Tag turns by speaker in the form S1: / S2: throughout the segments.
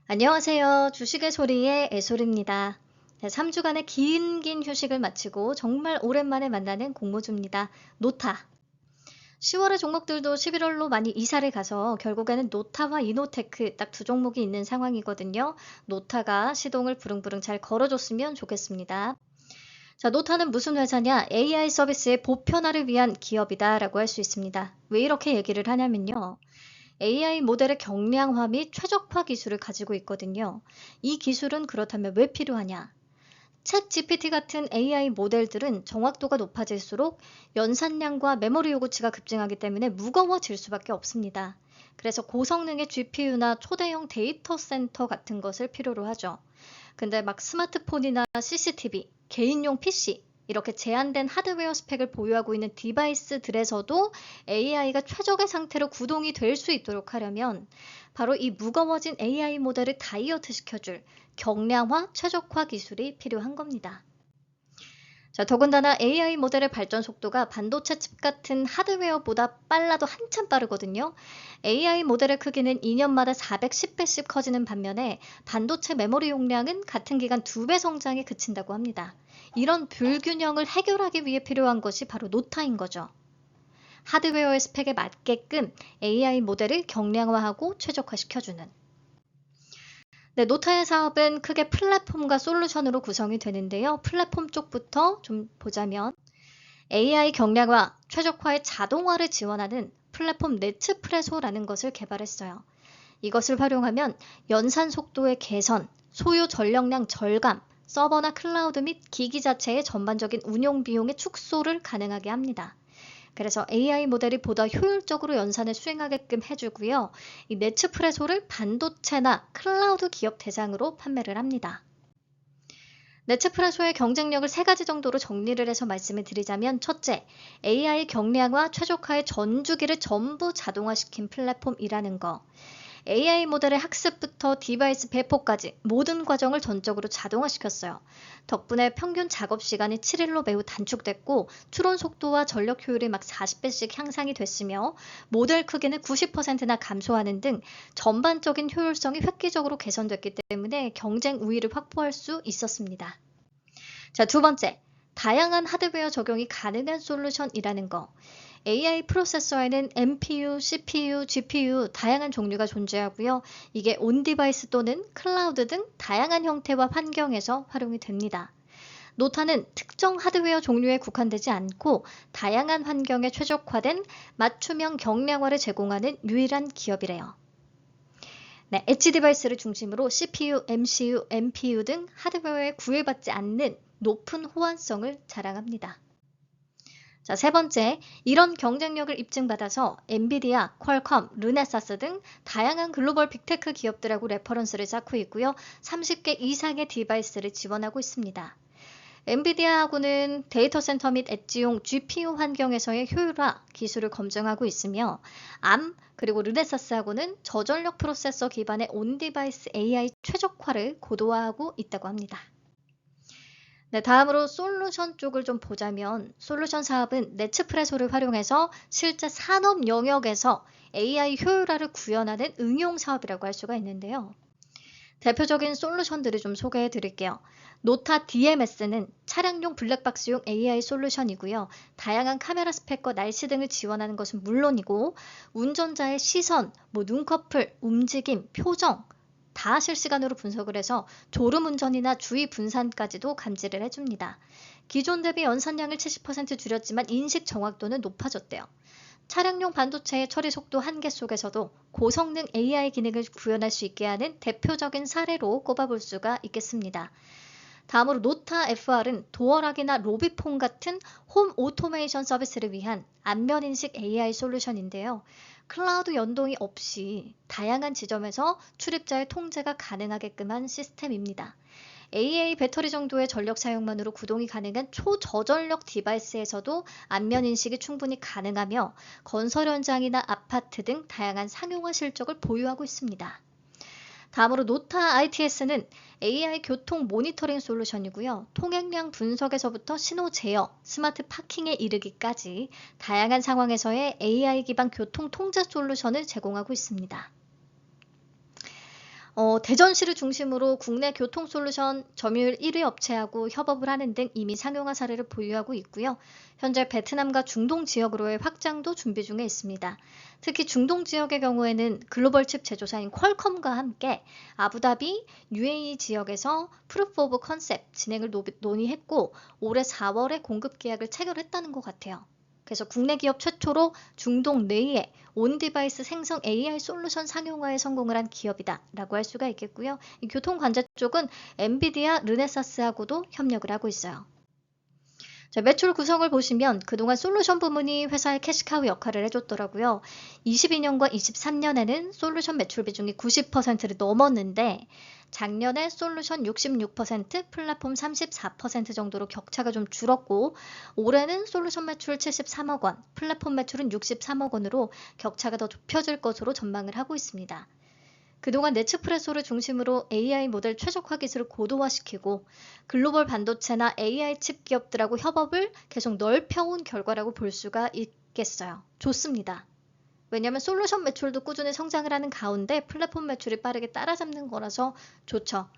S1: 안녕하세요. 주식의 소리의 애솔입니다. 3주간의 긴 휴식을 마치고 정말 오랜만에 만나는 공모주입니다. 노타. 10월의 종목들도 11월로 많이 이사를 가서 결국에는 노타와 이노테크 딱 두 종목이 있는 상황이거든요. 노타가 시동을 부릉부릉 잘 걸어줬으면 좋겠습니다. 자, 노타는 무슨 회사냐? AI 서비스의 보편화를 위한 기업이다라고 할 수 있습니다. 왜 이렇게 얘기를 하냐면요. AI 모델의 경량화 및 최적화 기술을 가지고 있거든요. 이 기술은 그렇다면 왜 필요하냐? 챗 GPT 같은 AI 모델들은 정확도가 높아질수록 연산량과 메모리 요구치가 급증하기 때문에 무거워질 수밖에 없습니다. 그래서 고성능의 GPU나 초대형 데이터 센터 같은 것을 필요로 하죠. 근데 막 스마트폰이나 CCTV, 개인용 PC, 이렇게 제한된 하드웨어 스펙을 보유하고 있는 디바이스들에서도 AI가 최적의 상태로 구동이 될 수 있도록 하려면 바로 이 무거워진 AI 모델을 다이어트 시켜줄 경량화, 최적화 기술이 필요한 겁니다. 자, 더군다나 AI 모델의 발전 속도가 반도체 칩 같은 하드웨어보다 빨라도 한참 빠르거든요. AI 모델의 크기는 2년마다 410배씩 커지는 반면에 반도체 메모리 용량은 같은 기간 2배 성장에 그친다고 합니다. 이런 불균형을 해결하기 위해 필요한 것이 바로 노타인 거죠. 하드웨어의 스펙에 맞게끔 AI 모델을 경량화하고 최적화시켜주는. 네, 노타의 사업은 크게 플랫폼과 솔루션으로 구성이 되는데요. 플랫폼 쪽부터 좀 보자면 AI 경량화, 최적화의 자동화를 지원하는 플랫폼 네츠프레소라는 것을 개발했어요. 이것을 활용하면 연산 속도의 개선, 소요 전력량 절감, 서버나 클라우드 및 기기 자체의 전반적인 운용 비용의 축소를 가능하게 합니다. 그래서 AI 모델이 보다 효율적으로 연산을 수행하게끔 해주고요. 이 네츠프레소를 반도체나 클라우드 기업 대상으로 판매를 합니다. 네츠프레소의 경쟁력을 세 가지 정도로 정리를 해서 말씀을 드리자면 첫째, AI 경량화 최적화의 전주기를 전부 자동화시킨 플랫폼이라는 거. AI 모델의 학습부터 디바이스 배포까지 모든 과정을 전적으로 자동화시켰어요. 덕분에 평균 작업 시간이 7일로 매우 단축됐고 추론 속도와 전력 효율이 막 40배씩 향상이 됐으며 모델 크기는 90%나 감소하는 등 전반적인 효율성이 획기적으로 개선됐기 때문에 경쟁 우위를 확보할 수 있었습니다. 자, 두 번째, 다양한 하드웨어 적용이 가능한 솔루션이라는 거. AI 프로세서에는 NPU, CPU, GPU 다양한 종류가 존재하고요. 이게 온 디바이스 또는 클라우드 등 다양한 형태와 환경에서 활용이 됩니다. 노타는 특정 하드웨어 종류에 국한되지 않고 다양한 환경에 최적화된 맞춤형 경량화를 제공하는 유일한 기업이래요. 네, 엣지 디바이스를 중심으로 CPU, MCU, NPU 등 하드웨어에 구애받지 않는 높은 호환성을 자랑합니다. 자, 세 번째, 이런 경쟁력을 입증받아서 엔비디아, 퀄컴, 르네사스 등 다양한 글로벌 빅테크 기업들하고 레퍼런스를 쌓고 있고요. 30개 이상의 디바이스를 지원하고 있습니다. 엔비디아하고는 데이터 센터 및 엣지용 GPU 환경에서의 효율화 기술을 검증하고 있으며 암 그리고 르네사스하고는 저전력 프로세서 기반의 온디바이스 AI 최적화를 고도화하고 있다고 합니다. 네, 다음으로 솔루션 쪽을 좀 보자면 솔루션 사업은 네츠프레소를 활용해서 실제 산업 영역에서 AI 효율화를 구현하는 응용 사업이라고 할 수가 있는데요. 대표적인 솔루션들을 좀 소개해 드릴게요. 노타 DMS는 차량용 블랙박스용 AI 솔루션이고요. 다양한 카메라 스펙과 날씨 등을 지원하는 것은 물론이고 운전자의 시선, 눈꺼풀, 움직임, 표정 다 실시간으로 분석을 해서 졸음운전이나 주의 분산까지도 감지를 해줍니다. 기존 대비 연산량을 70% 줄였지만 인식 정확도는 높아졌대요. 차량용 반도체의 처리 속도 한계 속에서도 고성능 AI 기능을 구현할 수 있게 하는 대표적인 사례로 꼽아볼 수가 있겠습니다. 다음으로 노타 FR은 도어락이나 로비폰 같은 홈 오토메이션 서비스를 위한 안면인식 AI 솔루션인데요. 클라우드 연동이 없이 다양한 지점에서 출입자의 통제가 가능하게끔 한 시스템입니다. AA 배터리 정도의 전력 사용만으로 구동이 가능한 초저전력 디바이스에서도 안면 인식이 충분히 가능하며 건설 현장이나 아파트 등 다양한 상용화 실적을 보유하고 있습니다. 다음으로 노타 ITS는 AI 교통 모니터링 솔루션이고요. 통행량 분석에서부터 신호 제어, 스마트 파킹에 이르기까지 다양한 상황에서의 AI 기반 교통 통제 솔루션을 제공하고 있습니다. 대전시를 중심으로 국내 교통솔루션 점유율 1위 업체하고 협업을 하는 등 이미 상용화 사례를 보유하고 있고요. 현재 베트남과 중동 지역으로의 확장도 준비 중에 있습니다. 특히 중동 지역의 경우에는 글로벌 칩 제조사인 퀄컴과 함께 아부다비, UAE 지역에서 프루프 오브 컨셉 진행을 논의했고 올해 4월에 공급 계약을 체결했다는 것 같아요. 그래서 국내 기업 최초로 중동 내에 온디바이스 생성 AI 솔루션 상용화에 성공을 한 기업이다라고 할 수가 있겠고요. 이 교통관제 쪽은 엔비디아, 르네사스하고도 협력을 하고 있어요. 자, 매출 구성을 보시면 그동안 솔루션 부문이 회사의 캐시카우 역할을 해줬더라고요. 22년과 23년에는 솔루션 매출 비중이 90%를 넘었는데 작년에 솔루션 66%, 플랫폼 34% 정도로 격차가 좀 줄었고 올해는 솔루션 매출 73억 원, 플랫폼 매출은 63억 원으로 격차가 더 좁혀질 것으로 전망을 하고 있습니다. 그동안 네츠프레소를 중심으로 AI 모델 최적화 기술을 고도화시키고 글로벌 반도체나 AI 칩 기업들하고 협업을 계속 넓혀온 결과라고 볼 수가 있겠어요. 좋습니다. 왜냐하면 솔루션 매출도 꾸준히 성장을 하는 가운데 플랫폼 매출이 빠르게 따라잡는 거라서 좋죠.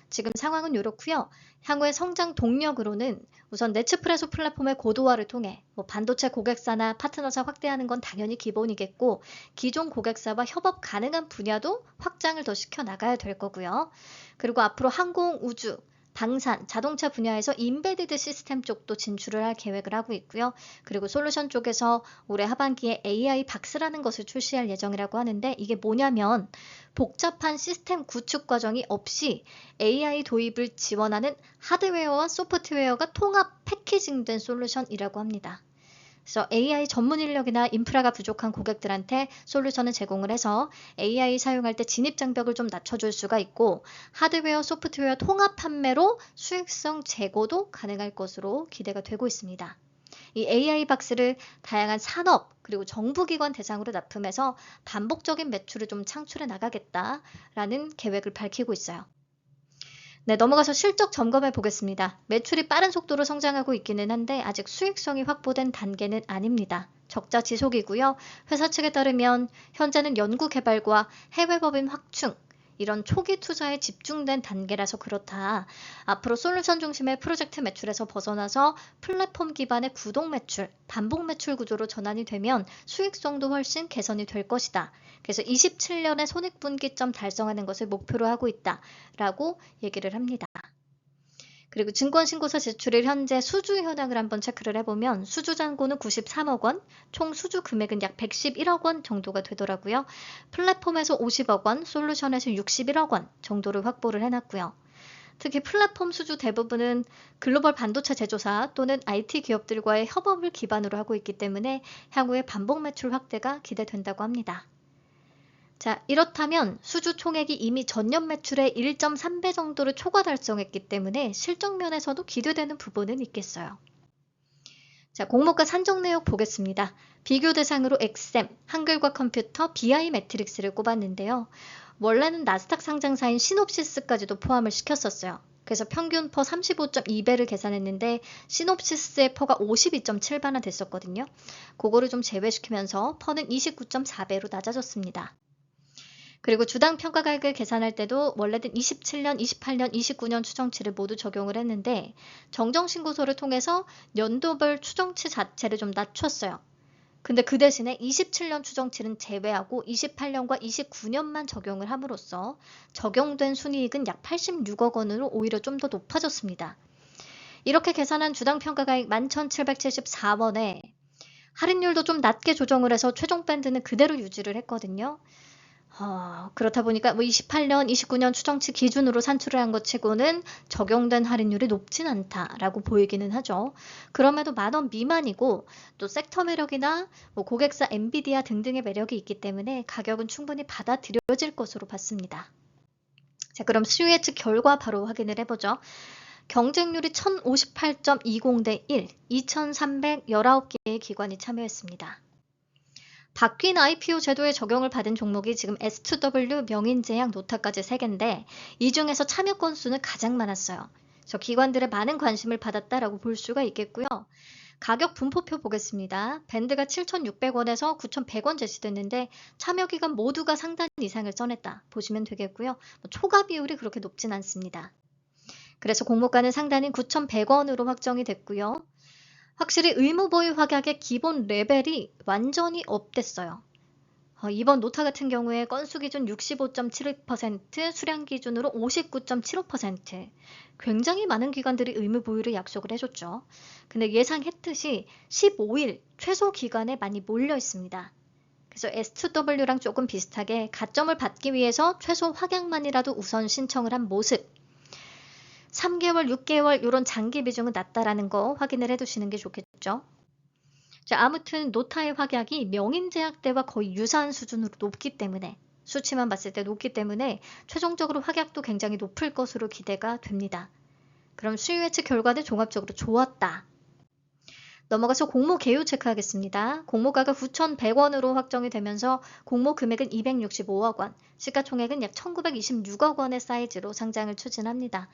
S1: 지금 상황은 이렇고요. 향후의 성장 동력으로는 우선 네츠프레소 플랫폼의 고도화를 통해 반도체 고객사나 파트너사 확대하는 건 당연히 기본이겠고 기존 고객사와 협업 가능한 분야도 확장을 더 시켜나가야 될 거고요. 그리고 앞으로 항공, 우주, 방산, 자동차 분야에서 인베디드 시스템 쪽도 진출을 할 계획을 하고 있고요. 그리고 솔루션 쪽에서 올해 하반기에 AI 박스라는 것을 출시할 예정이라고 하는데 이게 뭐냐면 복잡한 시스템 구축 과정이 없이 AI 도입을 지원하는 하드웨어와 소프트웨어가 통합 패키징된 솔루션이라고 합니다. 그래서 AI 전문 인력이나 인프라가 부족한 고객들한테 솔루션을 제공을 해서 AI 사용할 때 진입 장벽을 좀 낮춰줄 수가 있고 하드웨어, 소프트웨어 통합 판매로 수익성 제고도 가능할 것으로 기대가 되고 있습니다. 이 AI 박스를 다양한 산업 그리고 정부기관 대상으로 납품해서 반복적인 매출을 좀 창출해 나가겠다라는 계획을 밝히고 있어요. 네, 넘어가서 실적 점검해 보겠습니다. 매출이 빠른 속도로 성장하고 있기는 한데 아직 수익성이 확보된 단계는 아닙니다. 적자 지속이고요. 회사 측에 따르면 현재는 연구 개발과 해외 법인 확충, 이런 초기 투자에 집중된 단계라서 그렇다. 앞으로 솔루션 중심의 프로젝트 매출에서 벗어나서 플랫폼 기반의 구독 매출, 반복 매출 구조로 전환이 되면 수익성도 훨씬 개선이 될 것이다. 그래서 27년에 손익분기점 달성하는 것을 목표로 하고 있다라고 얘기를 합니다. 그리고 증권신고서 제출일 현재 수주 현황을 한번 체크를 해보면 수주 잔고는 93억 원, 총 수주 금액은 약 111억 원 정도가 되더라고요. 플랫폼에서 50억 원, 솔루션에서 61억 원 정도를 확보를 해놨고요. 특히 플랫폼 수주 대부분은 글로벌 반도체 제조사 또는 IT 기업들과의 협업을 기반으로 하고 있기 때문에 향후에 반복 매출 확대가 기대된다고 합니다. 자, 이렇다면 수주 총액이 이미 전년 매출의 1.3배 정도를 초과 달성했기 때문에 실적 면에서도 기대되는 부분은 있겠어요. 자, 공모가 산정 내역 보겠습니다. 비교 대상으로 엑셈, 한글과 컴퓨터, BI 매트릭스를 꼽았는데요. 원래는 나스닥 상장사인 시놉시스까지도 포함을 시켰었어요. 그래서 평균 퍼 35.2배를 계산했는데 시놉시스의 퍼가 52.7배나 됐었거든요. 그거를 좀 제외시키면서 퍼는 29.4배로 낮아졌습니다. 그리고 주당 평가가액을 계산할 때도 원래는 27년, 28년, 29년 추정치를 모두 적용을 했는데 정정신고서를 통해서 연도별 추정치 자체를 좀 낮췄어요. 근데 그 대신에 27년 추정치는 제외하고 28년과 29년만 적용을 함으로써 적용된 순이익은 약 86억 원으로 오히려 좀 더 높아졌습니다. 이렇게 계산한 주당 평가가액 11,774원에 할인율도 좀 낮게 조정을 해서 최종 밴드는 그대로 유지를 했거든요. 그렇다 보니까 28년, 29년 추정치 기준으로 산출을 한 것 치고는 적용된 할인율이 높진 않다라고 보이기는 하죠. 그럼에도 10,000원 미만이고 또 섹터 매력이나 고객사 엔비디아 등등의 매력이 있기 때문에 가격은 충분히 받아들여질 것으로 봤습니다. 자, 그럼 수요 예측 결과 바로 확인을 해보죠. 경쟁률이 1058.20 대 1, 2319개의 기관이 참여했습니다. 바뀐 IPO 제도의 적용을 받은 종목이 지금 S2W, 명인제약, 노타까지 3개인데 이 중에서 참여 건수는 가장 많았어요. 그래서 기관들의 많은 관심을 받았다라고 볼 수가 있겠고요. 가격 분포표 보겠습니다. 밴드가 7,600원에서 9,100원 제시됐는데 참여 기간 모두가 상단 이상을 써냈다 보시면 되겠고요. 초과 비율이 그렇게 높진 않습니다. 그래서 공모가는 상단인 9,100원으로 확정이 됐고요. 확실히 의무 보유 확약의 기본 레벨이 완전히 업됐어요. 이번 노타 같은 경우에 건수 기준 65.71%, 수량 기준으로 59.75%. 굉장히 많은 기관들이 의무 보유를 약속을 해줬죠. 근데 예상했듯이 15일 최소 기간에 많이 몰려 있습니다. 그래서 S2W랑 조금 비슷하게 가점을 받기 위해서 최소 확약만이라도 우선 신청을 한 모습. 3개월, 6개월 이런 장기 비중은 낮다라는 거 확인을 해두시는 게 좋겠죠. 자, 아무튼 노타의 확약이 명인제약 때와 거의 유사한 수준으로 높기 때문에 수치만 봤을 때 높기 때문에 최종적으로 확약도 굉장히 높을 것으로 기대가 됩니다. 그럼 수요 예측 결과는 종합적으로 좋았다. 넘어가서 공모 개요 체크하겠습니다. 공모가가 9,100원으로 확정이 되면서 공모 금액은 265억 원, 시가총액은 약 1,926억 원의 사이즈로 상장을 추진합니다.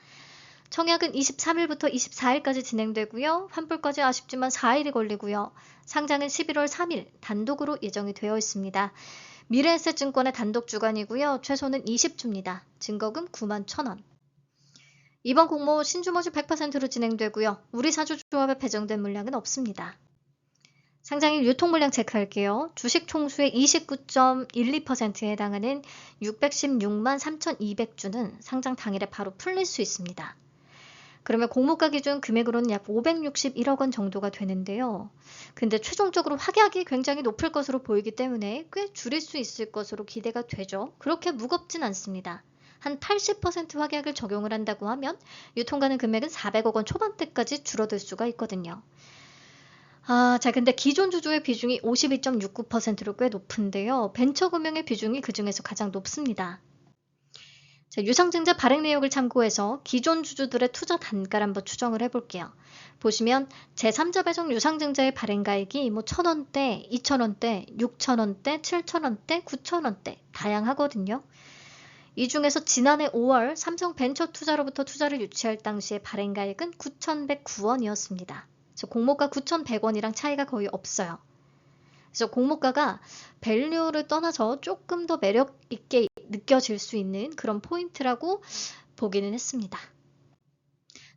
S1: 청약은 23일부터 24일까지 진행되고요. 환불까지 아쉽지만 4일이 걸리고요. 상장은 11월 3일 단독으로 예정이 되어 있습니다. 미래에셋증권의 단독 주관이고요. 최소는 20주입니다. 증거금 91,000원. 이번 공모 신주모집 100%로 진행되고요. 우리사주조합에 배정된 물량은 없습니다. 상장일 유통물량 체크할게요. 주식 총수의 29.12%에 해당하는 616만 3,200주는 상장 당일에 바로 풀릴 수 있습니다. 그러면 공모가 기준 금액으로는 약 561억 원 정도가 되는데요. 근데 최종적으로 확약이 굉장히 높을 것으로 보이기 때문에 꽤 줄일 수 있을 것으로 기대가 되죠. 그렇게 무겁진 않습니다. 한 80% 확약을 적용을 한다고 하면 유통가능 금액은 400억 원 초반대까지 줄어들 수가 있거든요. 자, 근데 기존 주주의 비중이 52.69%로 꽤 높은데요. 벤처금융의 비중이 그중에서 가장 높습니다. 자, 유상증자 발행 내역을 참고해서 기존 주주들의 투자 단가를 한번 추정을 해볼게요. 보시면 제3자 배정 유상증자의 발행가액이 1,000원대, 2,000원대, 6,000원대, 7,000원대, 9,000원대 다양하거든요. 이 중에서 지난해 5월 삼성벤처투자로부터 투자를 유치할 당시의 발행가액은 9,109원이었습니다. 공모가 9,100원이랑 차이가 거의 없어요. 그래서 공모가가 밸류를 떠나서 조금 더 매력 있게 느껴질 수 있는 그런 포인트라고 보기는 했습니다.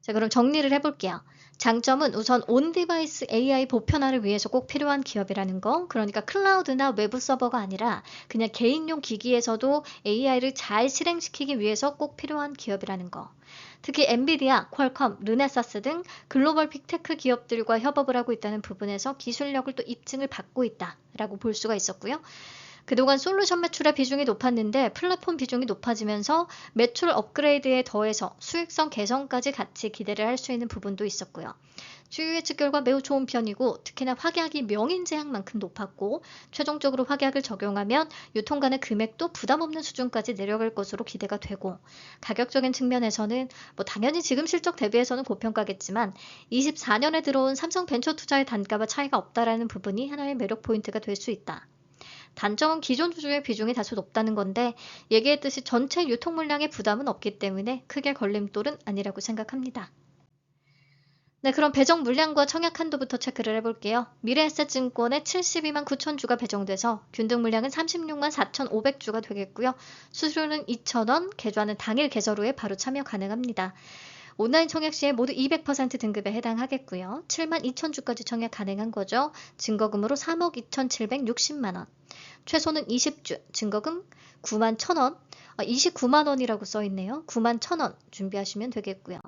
S1: 자, 그럼 정리를 해볼게요. 장점은 우선 온디바이스 AI 보편화를 위해서 꼭 필요한 기업이라는 거. 그러니까 클라우드나 외부 서버가 아니라 그냥 개인용 기기에서도 AI를 잘 실행시키기 위해서 꼭 필요한 기업이라는 거. 특히 엔비디아, 퀄컴, 르네사스 등 글로벌 빅테크 기업들과 협업을 하고 있다는 부분에서 기술력을 또 입증을 받고 있다라고 볼 수가 있었고요. 그동안 솔루션 매출의 비중이 높았는데 플랫폼 비중이 높아지면서 매출 업그레이드에 더해서 수익성 개선까지 같이 기대를 할 수 있는 부분도 있었고요. 주요 예측 결과 매우 좋은 편이고 특히나 확약이 명인 제약만큼 높았고 최종적으로 확약을 적용하면 유통간의 금액도 부담 없는 수준까지 내려갈 것으로 기대가 되고 가격적인 측면에서는 당연히 지금 실적 대비해서는 고평가겠지만 24년에 들어온 삼성벤처투자의 단가와 차이가 없다라는 부분이 하나의 매력 포인트가 될 수 있다. 단점은 기존 주주의 비중이 다소 높다는 건데 얘기했듯이 전체 유통 물량에 부담은 없기 때문에 크게 걸림돌은 아니라고 생각합니다. 네, 그럼 배정 물량과 청약 한도부터 체크를 해볼게요. 미래에셋증권에 72만 9천 주가 배정돼서 균등 물량은 36만 4,500주가 되겠고요. 수수료는 2,000원, 계좌는 당일 개설 후에 바로 참여 가능합니다. 온라인 청약 시에 모두 200% 등급에 해당하겠고요. 7만 2천 주까지 청약 가능한 거죠. 증거금으로 3억 2,760만 원. 최소는 20주, 증거금 9만 1,000원, 29만 원이라고 써있네요. 9만 1,000원 준비하시면 되겠고요.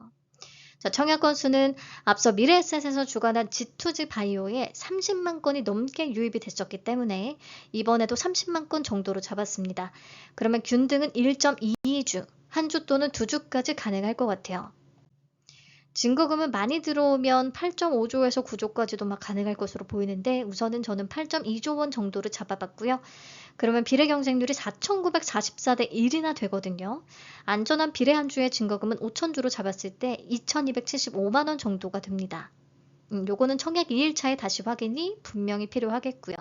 S1: 자, 청약 건수는 앞서 미래에셋에서 주관한 G2G 바이오에 30만 건이 넘게 유입이 됐었기 때문에 이번에도 30만 건 정도로 잡았습니다. 그러면 균등은 1.22주, 한 주 또는 2주까지 가능할 것 같아요. 증거금은 많이 들어오면 8.5조에서 9조까지도 막 가능할 것으로 보이는데 우선은 저는 8.2조 원 정도를 잡아봤고요. 그러면 비례 경쟁률이 4,944대 1이나 되거든요. 안전한 비례 한 주의 증거금은 5,000주로 잡았을 때 2,275만 원 정도가 됩니다. 요거는 청약 2일차에 다시 확인이 분명히 필요하겠고요.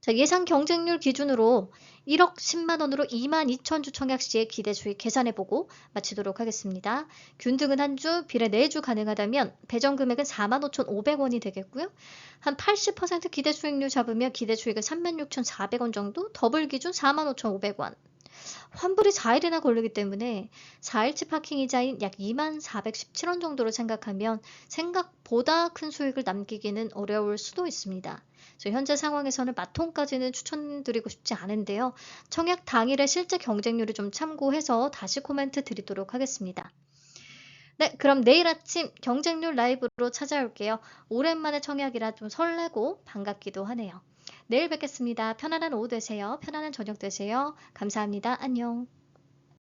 S1: 자, 예상 경쟁률 기준으로 1억 10만 원으로 2만 2천 주 청약 시에 기대 수익 계산해보고 마치도록 하겠습니다. 균등은 한 주, 비례 4주 가능하다면 배정 금액은 4만 5,500원이 되겠고요. 한 80% 기대 수익률 잡으면 기대 수익은 36,400원 정도, 더블 기준 4만 5,500원. 환불이 4일이나 걸리기 때문에 4일치 파킹 이자인 약 2만 417원 정도로 생각하면 생각보다 큰 수익을 남기기는 어려울 수도 있습니다. 현재 상황에서는 마통까지는 추천드리고 싶지 않은데요. 청약 당일의 실제 경쟁률을 좀 참고해서 다시 코멘트 드리도록 하겠습니다. 네, 그럼 내일 아침 경쟁률 라이브로 찾아올게요. 오랜만에 청약이라 좀 설레고 반갑기도 하네요. 내일 뵙겠습니다. 편안한 오후 되세요. 편안한 저녁 되세요. 감사합니다. 안녕.